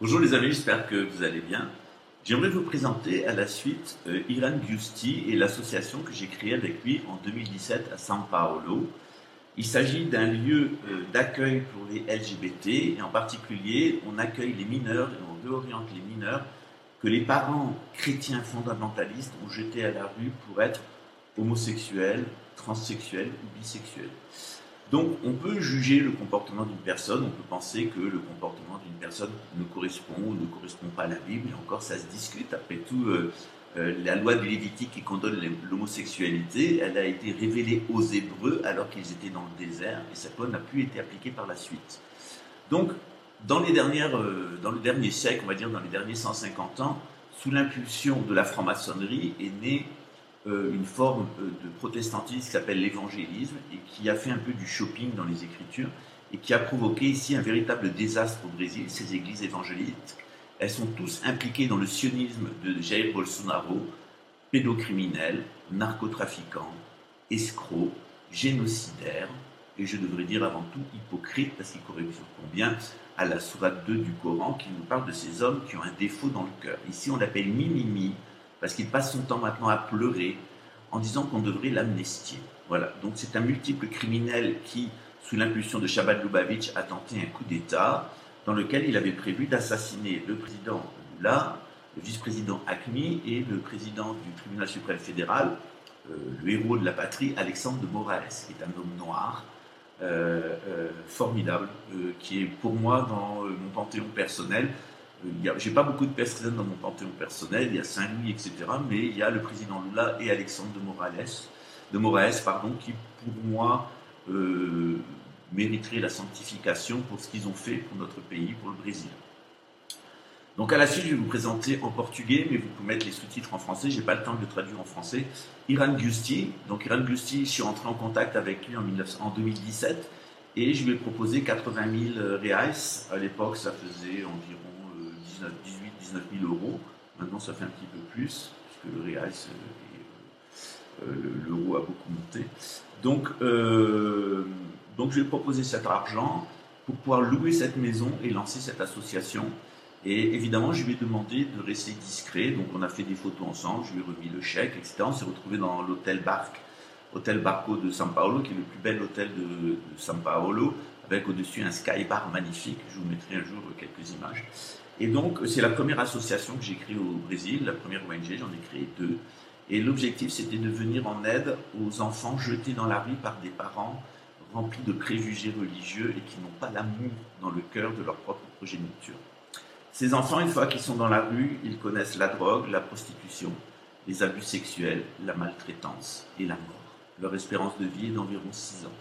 Bonjour les amis, j'espère que vous allez bien. J'aimerais vous présenter à la suite Iran Giusti et l'association que j'ai créée avec lui en 2017 à São Paulo. Il s'agit d'un lieu d'accueil pour les LGBT et en particulier on accueille les mineurs et on réoriente les mineurs que les parents chrétiens fondamentalistes ont jetés à la rue pour être homosexuels, transsexuels ou bisexuels. Donc on peut juger le comportement d'une personne, on peut penser que le comportement d'une personne ne correspond ou ne correspond pas à la Bible, et encore ça se discute. Après tout, la loi de Lévitique qui condamne l'homosexualité, elle a été révélée aux Hébreux alors qu'ils étaient dans le désert, et cette loi n'a plus été appliquée par la suite. Donc dans le dernier siècle, on va dire dans les derniers 150 ans, sous l'impulsion de la franc-maçonnerie est née une forme de protestantisme qui s'appelle l'évangélisme et qui a fait un peu du shopping dans les Écritures et qui a provoqué ici un véritable désastre au Brésil. Ces églises évangéliques, elles sont tous impliquées dans le sionisme de Jair Bolsonaro, pédocriminels, narcotrafiquants, escrocs, génocidaires, et je devrais dire avant tout hypocrites, parce qu'il correspond bien à la sourate 2 du Coran qui nous parle de ces hommes qui ont un défaut dans le cœur. Ici on l'appelle Mimimi, parce qu'il passe son temps maintenant à pleurer en disant qu'on devrait l'amnistier. Voilà, donc c'est un multiple criminel qui, sous l'impulsion de Chaban Lubavitch, a tenté un coup d'État dans lequel il avait prévu d'assassiner le président Lula, le vice-président Acmi et le président du tribunal suprême fédéral, le héros de la patrie, Alexandre de Moraes, qui est un homme noir, formidable, qui est pour moi dans mon panthéon personnel. J'ai pas beaucoup de personnes dans mon panthéon personnel, il y a Saint-Louis, etc. Mais il y a le président Lula et Alexandre de Moraes, qui pour moi mériteraient la sanctification pour ce qu'ils ont fait pour notre pays, pour le Brésil. Donc à la suite, je vais vous présenter en portugais, mais vous pouvez mettre les sous-titres en français, j'ai pas le temps de le traduire en français. Iran Giusti, donc Iran Giusti, je suis rentré en contact avec lui en 2017 et je lui ai proposé 80 000 reais. À l'époque, ça faisait environ 18-19 000 euros. Maintenant, ça fait un petit peu plus, puisque le real, l'euro a beaucoup monté. Donc, je lui ai proposé cet argent pour pouvoir louer cette maison et lancer cette association. Et évidemment, je lui ai demandé de rester discret. Donc, on a fait des photos ensemble, je lui ai remis le chèque, etc. On s'est retrouvé dans l'hôtel Barco de São Paulo, qui est le plus bel hôtel de São Paulo, avec au-dessus un sky bar magnifique. Je vous mettrai un jour quelques images. Et donc, c'est la première association que j'ai créée au Brésil, la première ONG, j'en ai créé 2. Et l'objectif, c'était de venir en aide aux enfants jetés dans la rue par des parents remplis de préjugés religieux et qui n'ont pas l'amour dans le cœur de leur propre progéniture. Ces enfants, une fois qu'ils sont dans la rue, ils connaissent la drogue, la prostitution, les abus sexuels, la maltraitance et la mort. Leur espérance de vie est d'environ 6 ans.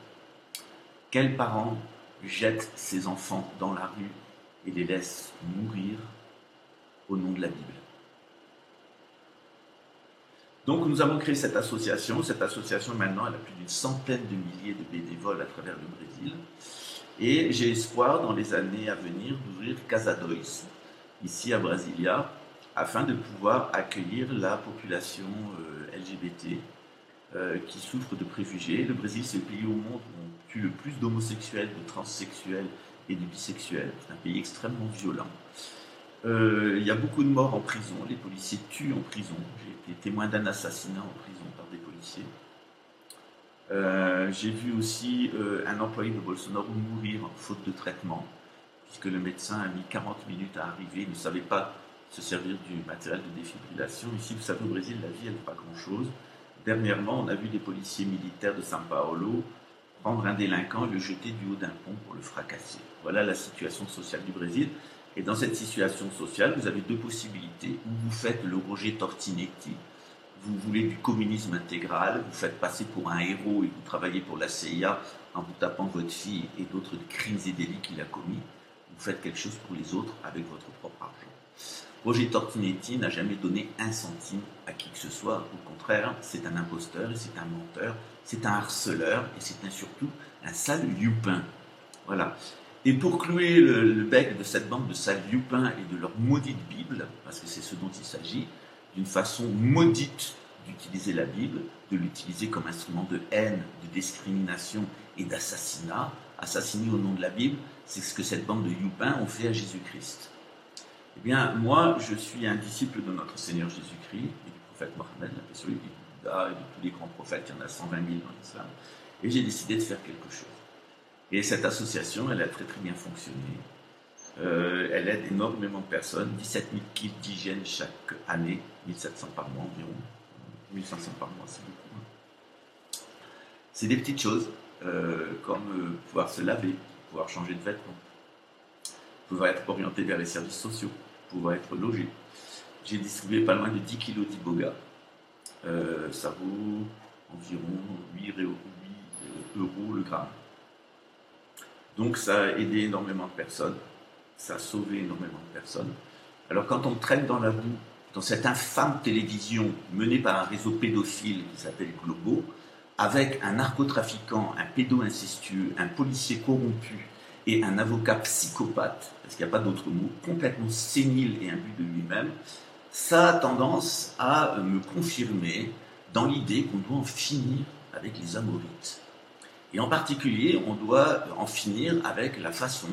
Quels parents jettent ces enfants dans la rue et les laisse mourir au nom de la Bible? Donc nous avons créé cette association. Cette association maintenant, elle a plus d'une centaine de milliers de bénévoles à travers le Brésil. Et j'ai espoir dans les années à venir d'ouvrir Casa Dois, ici à Brasilia, afin de pouvoir accueillir la population LGBT qui souffre de préjugés. Le Brésil, c'est le pays au monde où on tue le plus d'homosexuels, de transsexuels et de bisexuels. C'est un pays extrêmement violent. Il y a beaucoup de morts en prison. Les policiers tuent en prison. J'ai été témoin d'un assassinat en prison par des policiers. J'ai vu aussi un employé de Bolsonaro mourir faute de traitement, puisque le médecin a mis 40 minutes à arriver. Il ne savait pas se servir du matériel de défibrillation. Ici, vous savez, au Brésil, la vie, elle n'est pas grand-chose. Dernièrement, on a vu des policiers militaires de São Paulo prendre un délinquant et le jeter du haut d'un pont pour le fracasser. Voilà la situation sociale du Brésil. Et dans cette situation sociale, vous avez 2 possibilités. Ou vous faites le Roger Tortinetti, vous voulez du communisme intégral, vous faites passer pour un héros et vous travaillez pour la CIA en vous tapant votre fille et d'autres crimes et délits qu'il a commis. Vous faites quelque chose pour les autres avec votre propre argent. Roger Tortinetti n'a jamais donné 1 centime à qui que ce soit. Au contraire, c'est un imposteur et c'est un menteur, c'est un harceleur et c'est surtout un sale youpin. Voilà. Et pour clouer le bec de cette bande de sales youpins et de leur maudite Bible, parce que c'est ce dont il s'agit, d'une façon maudite d'utiliser la Bible, de l'utiliser comme instrument de haine, de discrimination et d'assassinat, assassiner au nom de la Bible, c'est ce que cette bande de youpins ont fait à Jésus-Christ. Eh bien, moi, je suis un disciple de notre Seigneur Jésus-Christ et du prophète Mohammed, la paix sur lui, du Bouddha et de tous les grands prophètes, il y en a 120 000 dans l'islam. Et j'ai décidé de faire quelque chose. Et cette association, elle a très très bien fonctionné. Elle aide énormément de personnes, 17 000 kits d'hygiène chaque année, 1700 par mois environ, 1500 par mois, c'est beaucoup. C'est des petites choses, comme pouvoir se laver, pouvoir changer de vêtements, pouvoir être orienté vers les services sociaux, pouvoir être logé. J'ai distribué pas loin de 10 kilos d'iboga. Ça vaut environ 8 euros le gramme. Donc ça a aidé énormément de personnes, ça a sauvé énormément de personnes. Alors quand on traîne dans la boue, dans cette infâme télévision menée par un réseau pédophile qui s'appelle Globo, avec un narcotrafiquant, un pédo-incestueux, un policier corrompu et un avocat psychopathe, parce qu'il n'y a pas d'autre mot, complètement sénile et imbu de lui-même, ça a tendance à me confirmer dans l'idée qu'on doit en finir avec les amorites. Et en particulier, on doit en finir avec la façon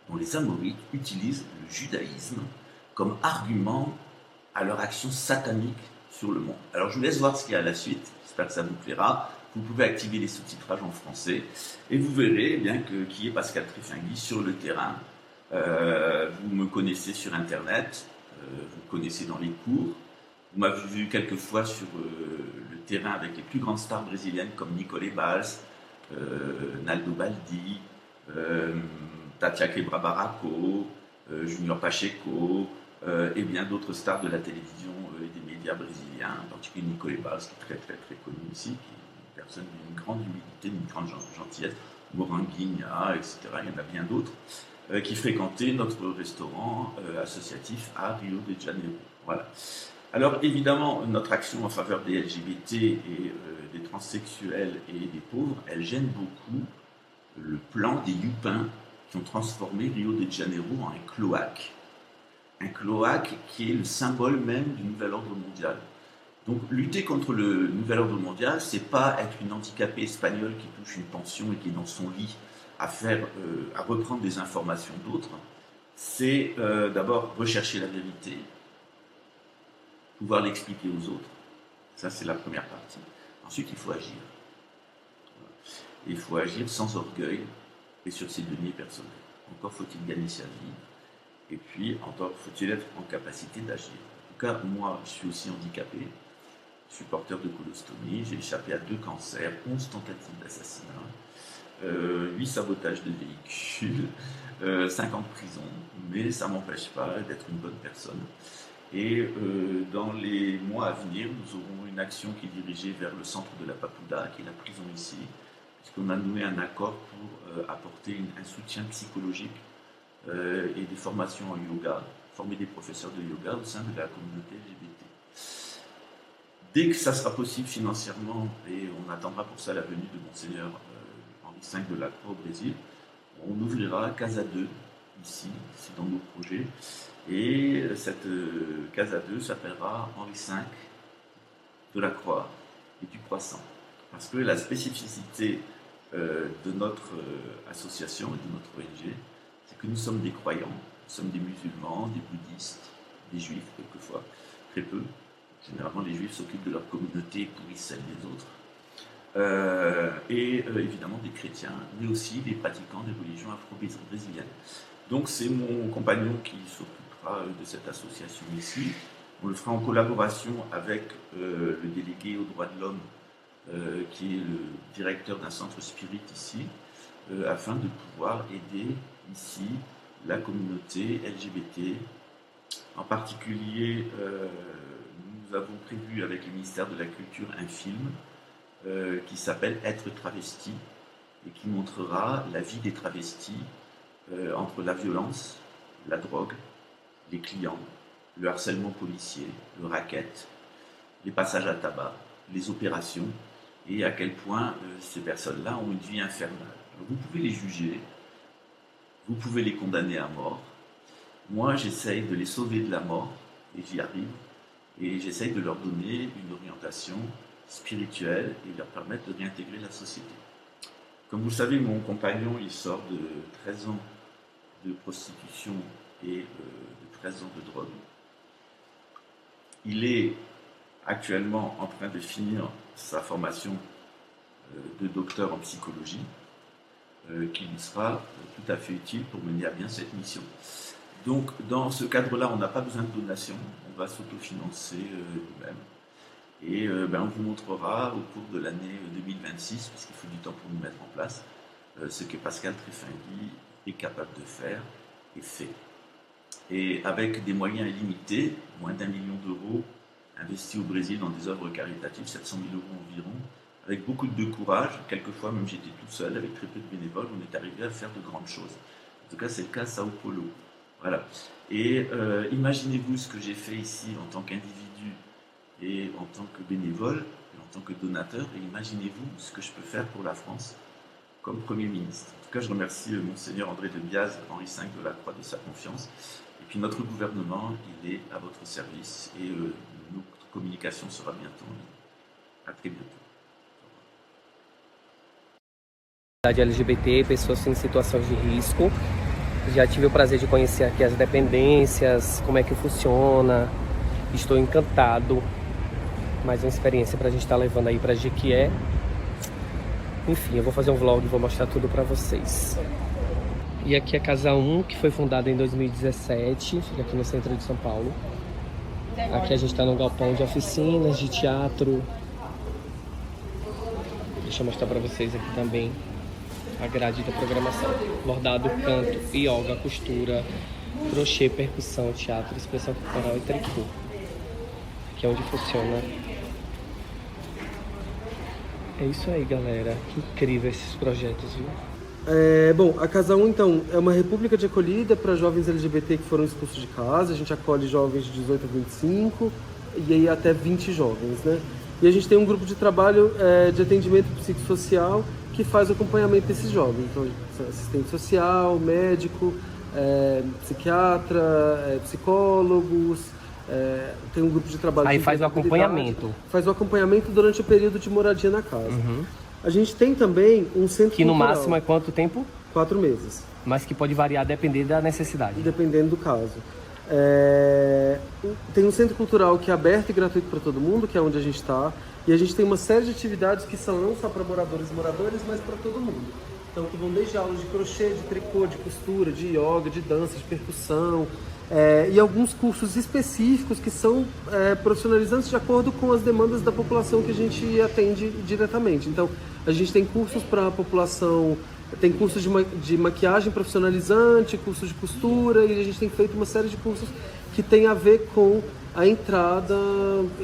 dont les amorites utilisent le judaïsme comme argument à leur action satanique sur le monde. Alors je vous laisse voir ce qu'il y a à la suite, j'espère que ça vous plaira. Vous pouvez activer les sous-titrages en français et vous verrez bien qui est Pascal Trifingui sur le terrain. Vous me connaissez sur Internet, vous me connaissez dans les cours. Vous m'avez vu quelques fois sur le terrain avec les plus grandes stars brésiliennes comme Nicole Balls, Naldo Baldi, Tatia Quebra-Barraco, Junior Pacheco, et bien d'autres stars de la télévision et des médias brésiliens, en particulier Nicole Balls, qui est très très très connu ici, qui est une personne d'une grande humilité, d'une grande gentillesse, Moranguinha, etc. Il y en a bien d'autres qui fréquentaient notre restaurant associatif à Rio de Janeiro. Voilà. Alors évidemment, notre action en faveur des LGBT et des transsexuels et des pauvres, elle gêne beaucoup le plan des Youpins qui ont transformé Rio de Janeiro en un cloaque. Un cloaque qui est le symbole même du nouvel ordre mondial. Donc lutter contre le nouvel ordre mondial, c'est pas être une handicapée espagnole qui touche une pension et qui est dans son lit à reprendre des informations d'autres. C'est d'abord rechercher la vérité, pouvoir l'expliquer aux autres. Ça, c'est la première partie. Ensuite, il faut agir. Il faut agir sans orgueil et sur ses deniers personnels. Encore faut-il gagner sa vie. Et puis, encore faut-il être en capacité d'agir. En tout cas, moi, je suis aussi handicapé. Je suis porteur de colostomie. J'ai échappé à 2 cancers, 11 tentatives d'assassinat, 8 sabotages de véhicules, 5 ans de prison. Mais ça ne m'empêche pas d'être une bonne personne. Et dans les mois à venir, nous aurons une action qui est dirigée vers le centre de la Papouda, qui est la prison ici, puisqu'on a noué un accord pour apporter un soutien psychologique et des formations en yoga, former des professeurs de yoga au sein de la communauté LGBT. Dès que ça sera possible financièrement, et on attendra pour ça la venue de Monseigneur Henri V de la Croix au Brésil, on ouvrira Casa 2 ici, c'est dans nos projets. Et cette Casa 2 s'appellera Henri V de la Croix et du Croissant. Parce que la spécificité de notre association et de notre ONG, c'est que nous sommes des croyants, nous sommes des musulmans, des bouddhistes, des juifs quelquefois, très peu. Généralement, les juifs s'occupent de leur communauté et pourrissent celle des autres. Évidemment des chrétiens, mais aussi des pratiquants des religions afro-brésiliennes. Donc c'est mon compagnon qui s'occupera de cette association ici. On le fera en collaboration avec le délégué aux droits de l'homme, qui est le directeur d'un centre spirit ici, afin de pouvoir aider ici la communauté LGBT. En particulier, nous avons prévu avec le ministère de la Culture un film qui s'appelle Être travesti et qui montrera la vie des travestis entre la violence, la drogue, les clients, le harcèlement policier, le racket, les passages à tabac, les opérations, et à quel point ces personnes-là ont une vie infernale. Alors, vous pouvez les juger, vous pouvez les condamner à mort. Moi, j'essaye de les sauver de la mort, et j'y arrive, et j'essaye de leur donner une orientation spirituelle et leur permettre de réintégrer la société. Comme vous le savez, mon compagnon, il sort de 13 ans de prostitution et de raison de drogue. Il est actuellement en train de finir sa formation de docteur en psychologie, qui lui sera tout à fait utile pour mener à bien cette mission. Donc, dans ce cadre-là, on n'a pas besoin de donation, on va s'autofinancer nous-mêmes. Et on vous montrera au cours de l'année 2026, parce qu'il faut du temps pour nous mettre en place, ce que Pascal Trifingui est capable de faire et fait. Et avec des moyens illimités, moins d'1 million d'euros investis au Brésil dans des œuvres caritatives, 700 000 euros environ, avec beaucoup de courage, quelquefois même j'étais tout seul, avec très peu de bénévoles, on est arrivé à faire de grandes choses. En tout cas, c'est le cas à Sao Paulo. Voilà. Et imaginez-vous ce que j'ai fait ici en tant qu'individu et en tant que bénévole, et en tant que donateur, et imaginez-vous ce que je peux faire pour la France comme Premier ministre. En tout cas, je remercie Monseigneur André de Biaz, Henri V de la Croix, de sa confiance. Et puis notre gouvernement, il est à votre service et notre communication sera bientôt en ligne. À très bientôt. LGBT, pessoas em situações de risco. Já tive o prazer de conhecer aqui as dependências, como é que funciona. Estou encantado. Mais uma experiência para a gente estar levando aí para Jequié. Enfim, eu vou fazer um vlog e vou mostrar tudo para vocês. E aqui é a Casa 1, que foi fundada em 2017, fica aqui no centro de São Paulo. Aqui a gente está num galpão de oficinas, de teatro. Deixa eu mostrar para vocês aqui também a grade da programação. Bordado, canto, yoga, costura, crochê, percussão, teatro, expressão corporal e tricô. Aqui é onde funciona. É isso aí, galera. Que incrível esses projetos, viu? Bom, a Casa 1, então, é uma república de acolhida para jovens LGBT que foram expulsos de casa. A gente acolhe jovens de 18 a 25 e aí até 20 jovens, né? E a gente tem um grupo de trabalho de atendimento psicossocial que faz o acompanhamento desses jovens. Então, assistente social, médico, psiquiatra, psicólogos, tem um grupo de trabalho... Aí faz o acompanhamento. Faz o acompanhamento durante o período de moradia na casa. Uhum. A gente tem também um centro que no cultural, máximo é quanto tempo? 4 meses. Mas que pode variar dependendo da necessidade. Dependendo do caso. Tem um centro cultural que é aberto e gratuito para todo mundo, que é onde a gente está. E a gente tem uma série de atividades que são não só para moradores e moradores, mas para todo mundo. Então, que vão desde aulas de crochê, de tricô, de costura, de yoga, de dança, de percussão. E alguns cursos específicos que são profissionalizantes de acordo com as demandas da população que a gente atende diretamente. Então, a gente tem cursos para a população, tem cursos de maquiagem profissionalizante, cursos de costura, e a gente tem feito uma série de cursos que tem a ver com a entrada,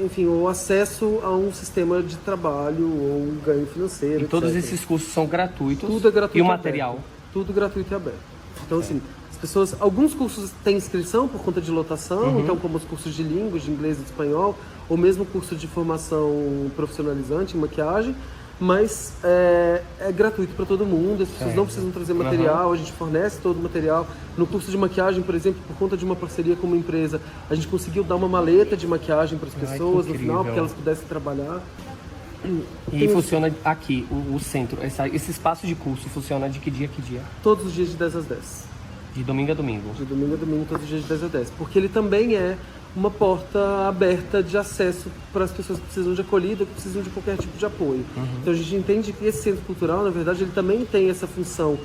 enfim, o acesso a um sistema de trabalho ou um ganho financeiro. E todos esses cursos são gratuitos? Tudo é gratuito. E o material? Tudo gratuito e aberto. Então, assim, pessoas, alguns cursos têm inscrição por conta de lotação, então como os cursos de línguas, de inglês e de espanhol, ou mesmo curso de formação profissionalizante em maquiagem, mas é gratuito para todo mundo, as pessoas não precisam trazer material, a gente fornece todo o material. No curso de maquiagem, por exemplo, por conta de uma parceria com uma empresa, a gente conseguiu dar uma maleta de maquiagem para as pessoas no final, para que elas pudessem trabalhar. E funciona aqui, o centro, esse espaço de curso funciona de que dia a que dia? Todos os dias de 10 às 10. De domingo a domingo? De domingo a domingo, todos os dias de 10 a 10. Porque ele também é uma porta aberta de acesso para as pessoas que precisam de acolhida, que precisam de qualquer tipo de apoio. Então a gente entende que esse centro cultural, na verdade, ele também tem essa função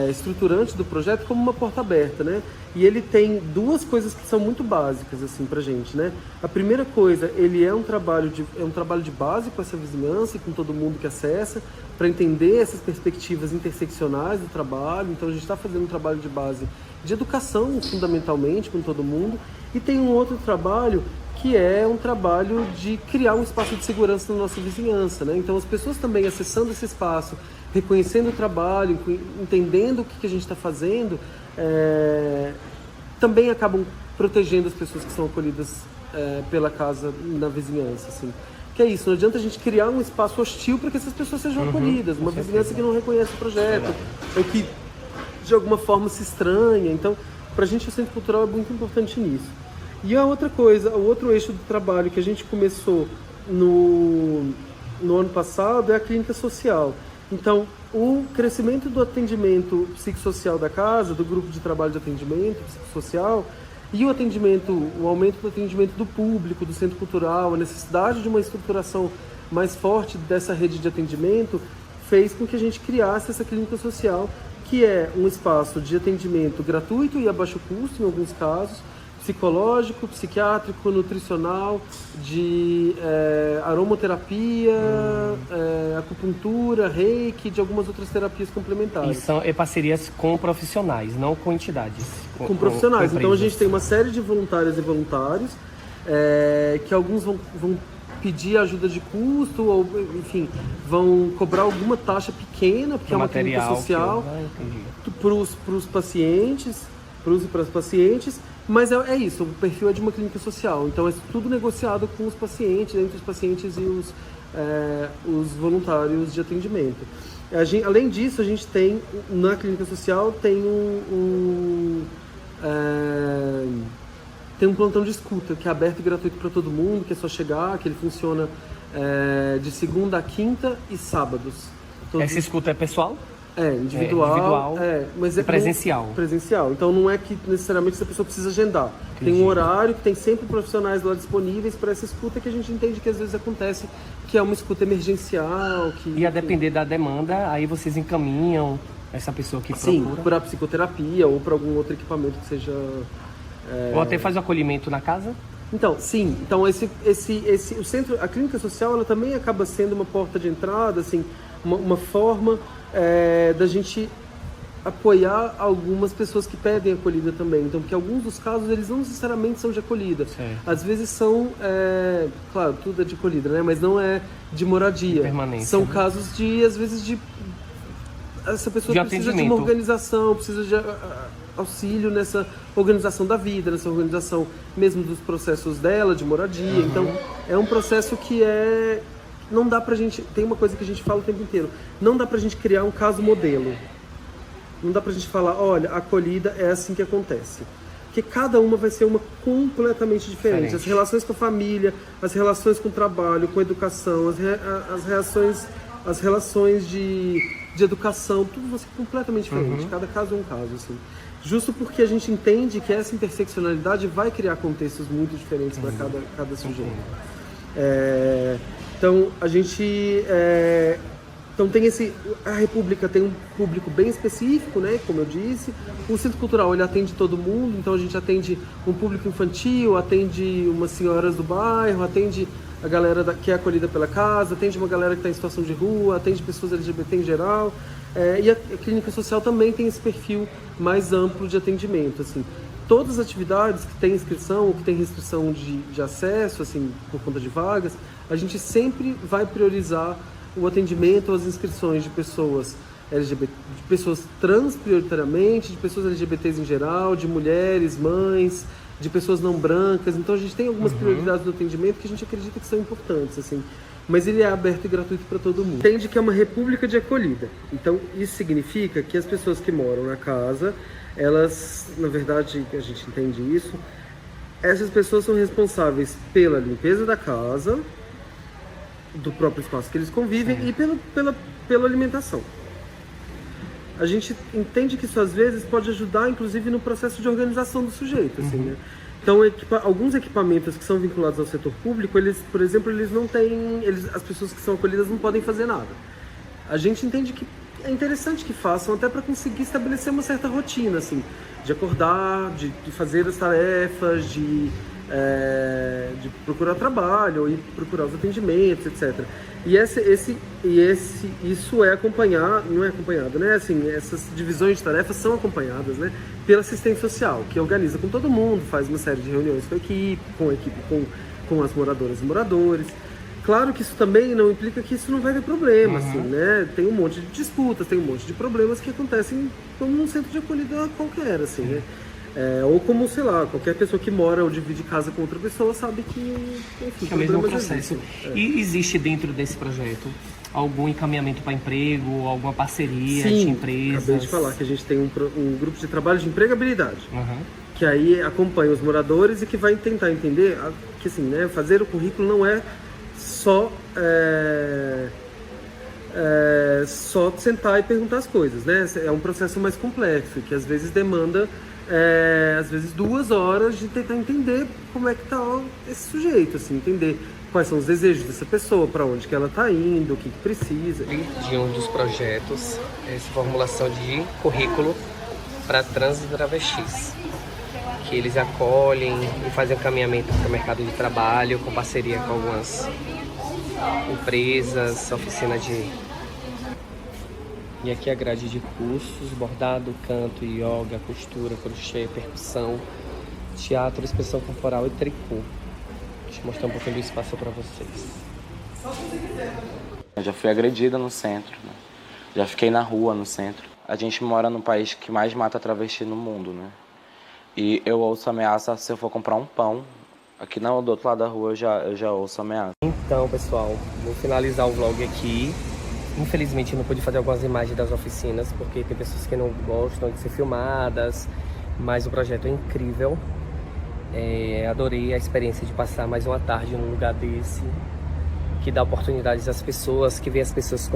estruturante do projeto como uma porta aberta, né? E ele tem duas coisas que são muito básicas, assim, pra gente, né? A primeira coisa, ele é um trabalho de base com essa vizinhança e com todo mundo que acessa, para entender essas perspectivas interseccionais do trabalho. Então a gente está fazendo um trabalho de base de educação, fundamentalmente, com todo mundo. E tem um outro trabalho que é um trabalho de criar um espaço de segurança na nossa vizinhança, né? Então as pessoas também acessando esse espaço, reconhecendo o trabalho, entendendo o que a gente está fazendo, também acabam protegendo as pessoas que são acolhidas pela casa na vizinhança, assim. Que é isso, não adianta a gente criar um espaço hostil para que essas pessoas sejam acolhidas, uma vizinhança que não reconhece o projeto, ou que de alguma forma se estranha. Então, para a gente o Centro Cultural é muito importante nisso. E a outra coisa, o outro eixo do trabalho que a gente começou no ano passado é a clínica social. Então, o crescimento do atendimento psicossocial da casa, do grupo de trabalho de atendimento psicossocial, E o aumento do atendimento do público, do centro cultural, a necessidade de uma estruturação mais forte dessa rede de atendimento fez com que a gente criasse essa clínica social, que é um espaço de atendimento gratuito e a baixo custo, em alguns casos, psicológico, psiquiátrico, nutricional, de aromaterapia, acupuntura, reiki, de algumas outras terapias complementares. E são parcerias com profissionais, não com entidades. Com profissionais. Com então a gente tem uma série de voluntárias e voluntários, que alguns vão pedir ajuda de custo, ou enfim, vão cobrar alguma taxa pequena, porque é uma clínica social, para os pacientes, para os e para as pacientes, mas é isso, o perfil é de uma clínica social, então é tudo negociado com os pacientes, entre os pacientes e os voluntários de atendimento. Além disso, a gente tem, na clínica social, tem um plantão de escuta, que é aberto e gratuito para todo mundo, que é só chegar, que ele funciona de segunda a quinta e sábados. Essa escuta é pessoal? Individual, mas é presencial. Presencial. Então não é que necessariamente essa pessoa precisa agendar. Entendi. Tem um horário, que tem sempre profissionais lá disponíveis para essa escuta, que a gente entende que às vezes acontece, que é uma escuta emergencial. E a depender da demanda, aí vocês encaminham essa pessoa que procura? Sim, para psicoterapia ou para algum outro equipamento que seja... Ou até faz o acolhimento na casa? Então, sim. Então o centro, a clínica social, ela também acaba sendo uma porta de entrada, assim, uma forma da gente apoiar algumas pessoas que pedem acolhida também. Então, porque alguns dos casos, eles não necessariamente são de acolhida. Certo. Às vezes são, claro, tudo é de acolhida, né? Mas não é de moradia. De permanência, são né? casos às vezes, essa pessoa precisa de uma organização, precisa de auxílio nessa organização da vida, nessa organização mesmo dos processos dela, de moradia. Uhum. Então, é um processo que não dá pra gente... Tem uma coisa que a gente fala o tempo inteiro. Não dá pra gente criar um caso modelo. Não dá pra gente falar, olha, a acolhida é assim que acontece. Porque cada uma vai ser uma completamente diferente. As relações com a família, as relações com o trabalho, com a educação, as relações de educação, tudo vai ser completamente diferente. Uhum. Cada caso é um caso, assim. Justo porque a gente entende que essa interseccionalidade vai criar contextos muito diferentes para cada sujeito. Então, a gente... Então, a República tem um público bem específico, né? Como eu disse. O Centro Cultural, ele atende todo mundo. Então, a gente atende um público infantil, atende umas senhoras do bairro, atende a galera que é acolhida pela casa, atende uma galera que está em situação de rua, atende pessoas LGBT em geral. E a clínica social também tem esse perfil mais amplo de atendimento, assim. Todas as atividades que têm inscrição ou que têm restrição de acesso, assim, por conta de vagas, a gente sempre vai priorizar o atendimento, as inscrições de pessoas LGBT, de pessoas trans prioritariamente, de pessoas LGBTs em geral, de mulheres, mães, de pessoas não brancas. Então a gente tem algumas prioridades no atendimento que a gente acredita que são importantes, assim. Mas ele é aberto e gratuito para todo mundo. Entende que é uma república de acolhida. Então isso significa que as pessoas que moram na casa, elas, na verdade, a gente entende isso, essas pessoas são responsáveis pela limpeza da casa, do próprio espaço que eles convivem e pela alimentação. A gente entende que isso às vezes pode ajudar, inclusive, no processo de organização do sujeito, assim, né? Então, alguns equipamentos que são vinculados ao setor público, eles, por exemplo, eles não têm, as pessoas que são acolhidas não podem fazer nada. A gente entende que é interessante que façam, até para conseguir estabelecer uma certa rotina, assim, de acordar, de fazer as tarefas, de procurar trabalho e procurar os atendimentos, etc. E isso não é acompanhado, né? Assim, essas divisões de tarefas são acompanhadas, né, pela assistência social, que organiza com todo mundo, faz uma série de reuniões com a equipe, com as moradoras e moradores. Claro que isso também não implica que isso não vai ter problema, assim, né? Tem um monte de disputas, tem um monte de problemas que acontecem como num centro de acolhida qualquer, assim, né? Ou como, sei lá, qualquer pessoa que mora ou divide casa com outra pessoa sabe que, enfim, é o mesmo processo. E existe dentro desse projeto algum encaminhamento para emprego, alguma parceria de empresas? Acabei de falar que a gente tem um grupo de trabalho de empregabilidade, que aí acompanha os moradores e que vai tentar entender que, assim, né, fazer o currículo não é só sentar e perguntar as coisas, né? É um processo mais complexo, que às vezes demanda às vezes 2 horas de tentar entender como é que tá esse sujeito, assim, entender quais são os desejos dessa pessoa, para onde que ela tá indo, o que precisa. De um dos projetos, essa formulação de currículo para trans e travestis, que eles acolhem e fazem encaminhamento para o mercado de trabalho com parceria com algumas empresas, oficina de... E aqui a grade de cursos: bordado, canto, yoga, costura, crochê, percussão, teatro, expressão corporal e tricô. Deixa eu mostrar um pouquinho do espaço para vocês. Eu já fui agredida no centro, né? Já fiquei na rua no centro. A gente mora no país que mais mata travesti no mundo, né? E eu ouço ameaça se eu for comprar um pão. Aqui do outro lado da rua eu já ouço ameaça. Então, pessoal, vou finalizar o vlog aqui. Infelizmente não pude fazer algumas imagens das oficinas, porque tem pessoas que não gostam de ser filmadas, mas o projeto é incrível. Adorei a experiência de passar mais uma tarde num lugar desse, que dá oportunidades às pessoas, que vê as pessoas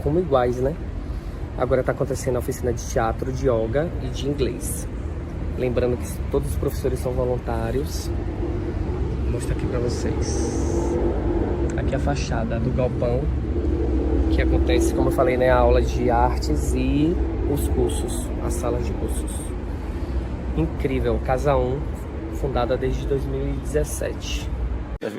como iguais, né? Agora está acontecendo a oficina de teatro, de yoga e de inglês. Lembrando que todos os professores são voluntários. Vou mostrar aqui para vocês. Aqui a fachada do galpão, que acontece, como eu falei, né, a aula de artes e os cursos, as salas de cursos. Incrível, Casa 1, fundada desde 2017.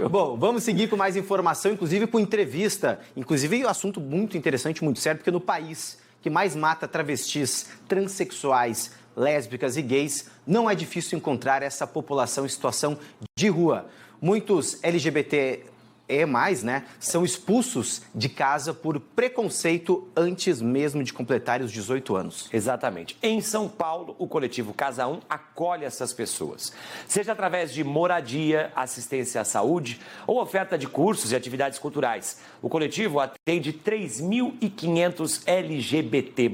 Bom, vamos seguir com mais informação, inclusive com entrevista. Inclusive, um assunto muito interessante, muito sério, porque no país que mais mata travestis, transexuais, lésbicas e gays, não é difícil encontrar essa população em situação de rua. Muitos LGBT né, são expulsos de casa por preconceito antes mesmo de completarem os 18 anos. Exatamente. Em São Paulo, o coletivo Casa 1 acolhe essas pessoas, seja através de moradia, assistência à saúde ou oferta de cursos e atividades culturais. O coletivo atende 3.500 LGBT+.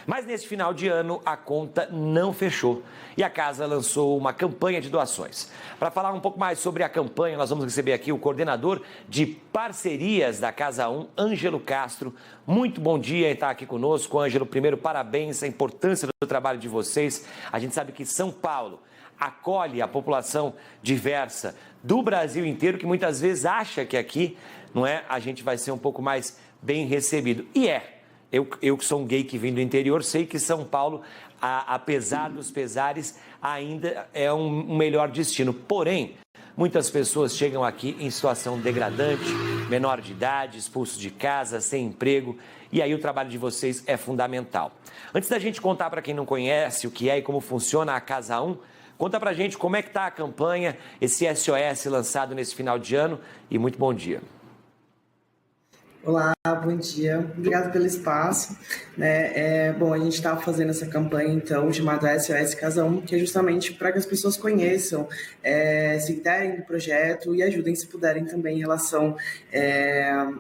Mas neste final de ano, a conta não fechou e a casa lançou uma campanha de doações. Para falar um pouco mais sobre a campanha, nós vamos receber aqui o coordenador de parcerias da Casa 1, Ângelo Castro. Muito bom dia em estar aqui conosco, Ângelo. Primeiro, parabéns, a importância do trabalho de vocês. A gente sabe que São Paulo acolhe a população diversa do Brasil inteiro, que muitas vezes acha que aqui, não é, a gente vai ser um pouco mais bem recebido. E é. Eu que sou um gay que vim do interior, sei que São Paulo, apesar dos pesares, ainda é um melhor destino. Porém, muitas pessoas chegam aqui em situação degradante, menor de idade, expulsos de casa, sem emprego, e aí o trabalho de vocês é fundamental. Antes da gente contar para quem não conhece o que é e como funciona a Casa 1, conta pra gente como é que está a campanha, esse SOS lançado nesse final de ano, e muito bom dia. Olá, bom dia. Obrigada pelo espaço. Bom, a gente está fazendo essa campanha, então, chamada SOS Casa 1, que é justamente para que as pessoas conheçam, se interem do projeto e ajudem, se puderem, também em relação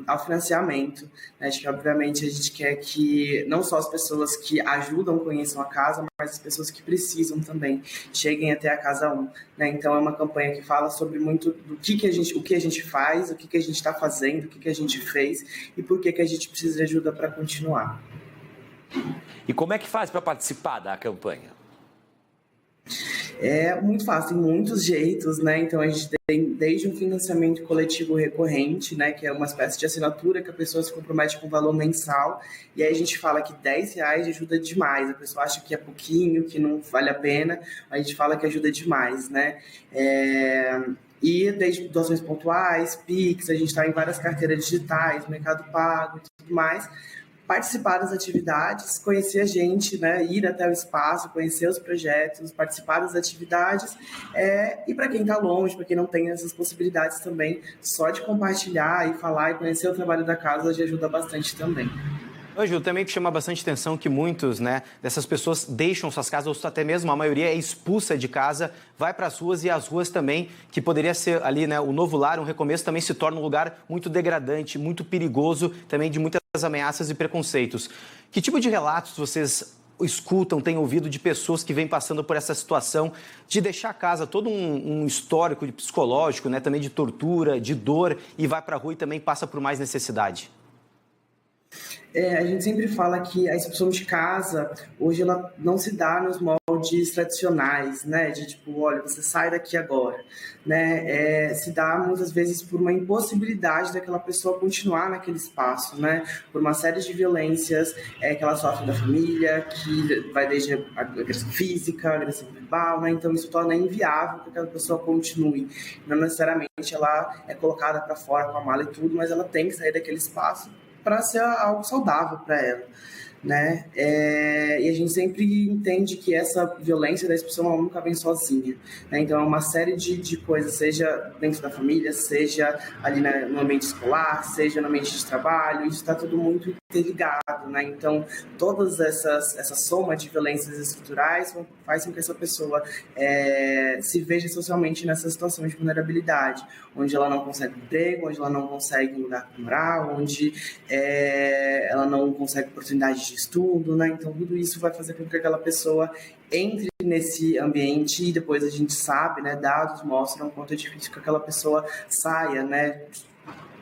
ao financiamento. Acho que, obviamente, a gente quer que não só as pessoas que ajudam conheçam a casa, mas as pessoas que precisam também cheguem até a Casa 1. Então, é uma campanha que fala sobre muito do o que a gente faz, o que a gente está fazendo, o que a gente fez e por que a gente precisa de ajuda para continuar. E como é que faz para participar da campanha? É muito fácil, tem muitos jeitos, Então, a gente tem desde um financiamento coletivo recorrente, que é uma espécie de assinatura que a pessoa se compromete com um valor mensal, e aí a gente fala que R$10 ajuda demais, a pessoa acha que é pouquinho, que não vale a pena, a gente fala que ajuda demais, E desde doações pontuais, Pix, a gente está em várias carteiras digitais, Mercado Pago e tudo mais. Participar das atividades, conhecer a gente, ir até o espaço, conhecer os projetos, participar das atividades. E para quem está longe, para quem não tem essas possibilidades também, só de compartilhar e falar e conhecer o trabalho da casa já ajuda bastante também. Ângelo, também que chama bastante atenção que muitos, dessas pessoas deixam suas casas, ou até mesmo a maioria é expulsa de casa, vai para as ruas, e as ruas também, que poderia ser ali, o novo lar, um recomeço, também se torna um lugar muito degradante, muito perigoso, também de muitas ameaças e preconceitos. Que tipo de relatos vocês escutam, têm ouvido de pessoas que vêm passando por essa situação de deixar a casa, todo um histórico de psicológico, também de tortura, de dor, e vai para a rua e também passa por mais necessidade? A gente sempre fala que a expulsão de casa, hoje, ela não se dá nos moldes tradicionais, né? De tipo, olha, você sai daqui agora, né? Se dá muitas vezes por uma impossibilidade daquela pessoa continuar naquele espaço, né? Por uma série de violências que ela sofre da família, que vai desde a agressão física, a agressão verbal, né? Então isso torna inviável que aquela pessoa continue. Não necessariamente ela é colocada para fora com a mala e tudo, mas ela tem que sair daquele espaço para ser algo saudável para ela, né? E a gente sempre entende que essa violência da expulsão ela nunca vem sozinha, né? Então é uma série de coisas, seja dentro da família, seja ali no ambiente escolar, seja no ambiente de trabalho, isso está tudo muito interligado, né? Então todas essa soma de violências estruturais faz com que essa pessoa se veja socialmente nessa situação de vulnerabilidade, onde ela não consegue emprego, onde ela não consegue um lugar para morar, onde ela não consegue oportunidade de estudo, né? Então tudo isso vai fazer com que aquela pessoa entre nesse ambiente e depois a gente sabe, né? Dados mostram o quanto é difícil que aquela pessoa saia, né?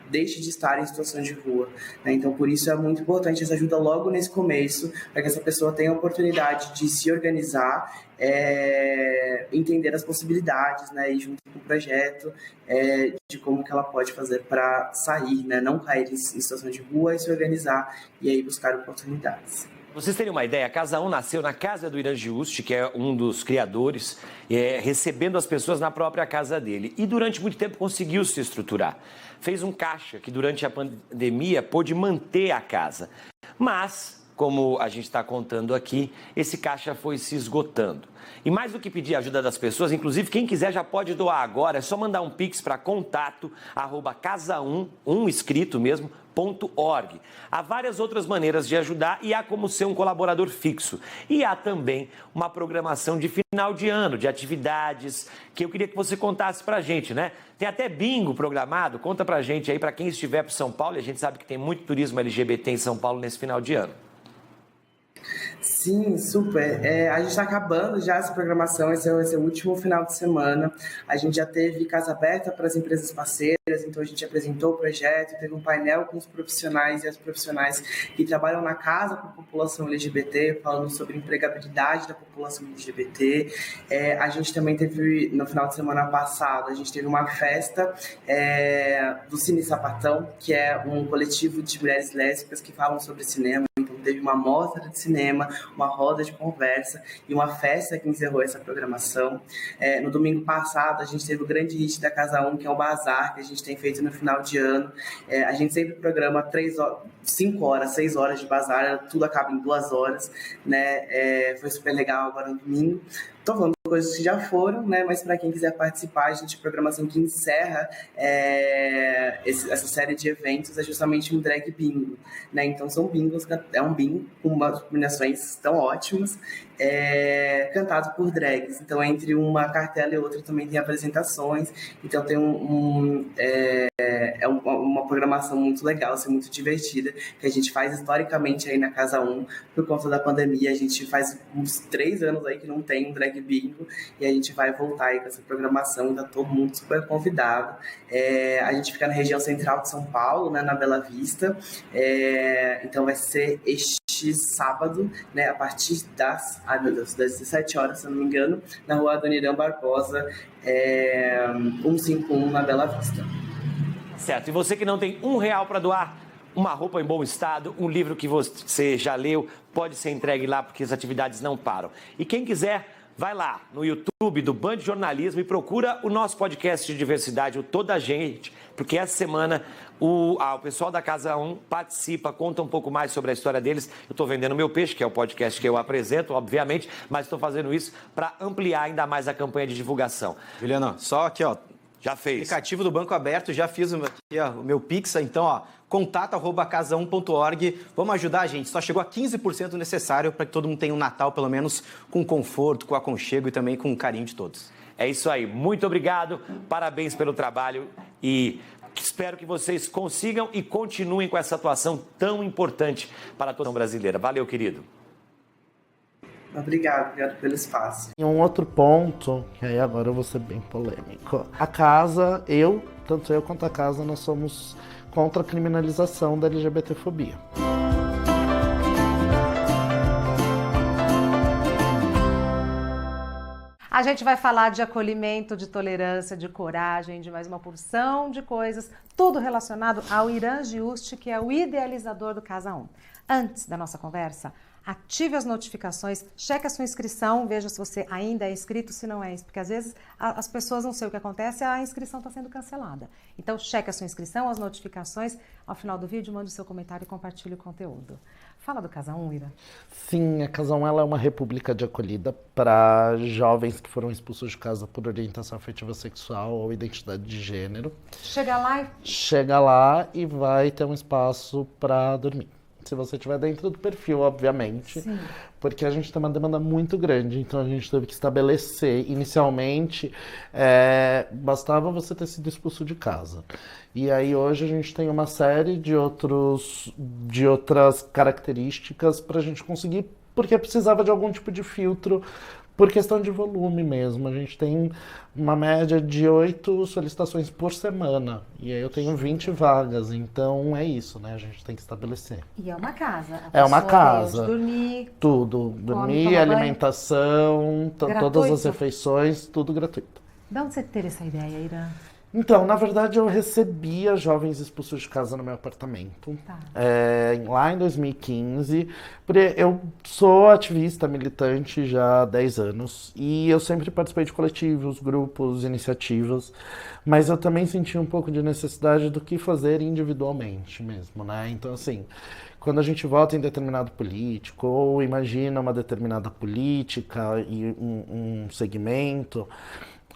Deixe de estar em situação de rua, né? Então por isso é muito importante essa ajuda logo nesse começo, para que essa pessoa tenha a oportunidade de se organizar, entender as possibilidades, né? E junto com o projeto de como que ela pode fazer para sair, né? Não cair em situação de rua e se organizar e aí buscar oportunidades. Vocês terem uma ideia, a Casa 1 nasceu na casa do Irã Giusti, que é um dos criadores, recebendo as pessoas na própria casa dele. E durante muito tempo conseguiu se estruturar. Fez um caixa que durante a pandemia pôde manter a casa. Mas, como a gente está contando aqui, esse caixa foi se esgotando. E mais do que pedir a ajuda das pessoas, inclusive quem quiser já pode doar agora, é só mandar um pix para contato@casa1, escrito mesmo, .org. Há várias outras maneiras de ajudar e há como ser um colaborador fixo. E há também uma programação de final de ano, de atividades, que eu queria que você contasse pra gente, né? Tem até bingo programado, conta pra gente aí, pra quem estiver pro São Paulo, e a gente sabe que tem muito turismo LGBT em São Paulo nesse final de ano. Sim, super. A gente está acabando já essa programação, esse é o último final de semana. A gente já teve casa aberta para as empresas parceiras, então a gente apresentou o projeto, teve um painel com os profissionais e as profissionais que trabalham na casa com a população LGBT, falando sobre empregabilidade da população LGBT. A gente também teve, no final de semana passado, a gente teve uma festa do Cine Sapatão, que é um coletivo de mulheres lésbicas que falam sobre cinema. Então teve uma mostra de cinema, uma roda de conversa e uma festa que encerrou essa programação. No domingo passado, a gente teve o grande hit da Casa 1, que é o bazar, que a gente tem feito no final de ano. A gente sempre programa 5 horas, 6 horas de bazar, tudo acaba em 2 horas, né? Foi super legal agora no domingo. Estou falando de coisas que já foram, né? Mas para quem quiser participar, a gente, a programação que encerra essa série de eventos é justamente um drag bingo, né? Então são bingos, é um bingo com umas combinações tão ótimas, cantado por drags. Então entre uma cartela e outra também tem apresentações, então tem uma programação muito legal, assim, muito divertida, que a gente faz historicamente aí na Casa 1, por conta da pandemia. A gente faz uns 3 anos aí que não tem um drag bingo, e a gente vai voltar aí com essa programação, tá todo mundo super convidado. A gente fica na região central de São Paulo, né, na Bela Vista, então vai ser este sábado, né, a partir das 17 horas, se eu não me engano, na rua Adoniran Barbosa, 151, na Bela Vista. Certo, e você que não tem R$1 para doar, uma roupa em bom estado, um livro que você já leu, pode ser entregue lá, porque as atividades não param. E quem quiser, vai lá no YouTube do Band Jornalismo e procura o nosso podcast de diversidade, o Toda a Gente, porque essa semana o pessoal da Casa 1 participa, conta um pouco mais sobre a história deles. Eu estou vendendo meu peixe, que é o podcast que eu apresento, obviamente, mas estou fazendo isso para ampliar ainda mais a campanha de divulgação. Juliano, só aqui, ó. Já fez. Aplicativo do Banco Aberto, já fiz o meu Pix, então, ó, contato@casa1.org. Vamos ajudar, gente. Só chegou a 15% necessário para que todo mundo tenha um Natal, pelo menos, com conforto, com aconchego e também com o carinho de todos. É isso aí. Muito obrigado. Parabéns pelo trabalho e espero que vocês consigam e continuem com essa atuação tão importante para a nação brasileira. Valeu, querido. Obrigado pelo espaço. E um outro ponto, que aí agora eu vou ser bem polêmico. A casa, tanto eu quanto a casa, nós somos contra a criminalização da LGBTfobia. A gente vai falar de acolhimento, de tolerância, de coragem, de mais uma porção de coisas, tudo relacionado ao Iran Giusti, que é o idealizador do Casa 1. Antes da nossa conversa, ative as notificações, cheque a sua inscrição, veja se você ainda é inscrito, se não é, porque às vezes as pessoas não sei o que acontece, a inscrição está sendo cancelada. Então, cheque a sua inscrição, as notificações, ao final do vídeo, mande o seu comentário e compartilhe o conteúdo. Fala do Casa 1, Ira. Sim, a Casa 1 ela é uma república de acolhida para jovens que foram expulsos de casa por orientação afetiva sexual ou identidade de gênero. Chega lá e vai ter um espaço para dormir. Se você estiver dentro do perfil, obviamente, sim, porque a gente tem uma demanda muito grande, então a gente teve que estabelecer, inicialmente, bastava você ter sido expulso de casa. E aí hoje a gente tem uma série de outras características para a gente conseguir, porque precisava de algum tipo de filtro, por questão de volume mesmo. A gente tem uma média de 8 solicitações por semana. E aí eu tenho 20 vagas. Então é isso, né? A gente tem que estabelecer. E é uma casa. É uma casa. Dormir. Tudo. Dormir, alimentação, todas as refeições, tudo gratuito. De onde você teve essa ideia, Ira? Então, na verdade, eu recebia jovens expulsos de casa no meu apartamento, lá em 2015. Eu sou ativista, militante já há 10 anos e eu sempre participei de coletivos, grupos, iniciativas, mas eu também senti um pouco de necessidade do que fazer individualmente mesmo, né? Então, assim, quando a gente vota em determinado político ou imagina uma determinada política e um segmento,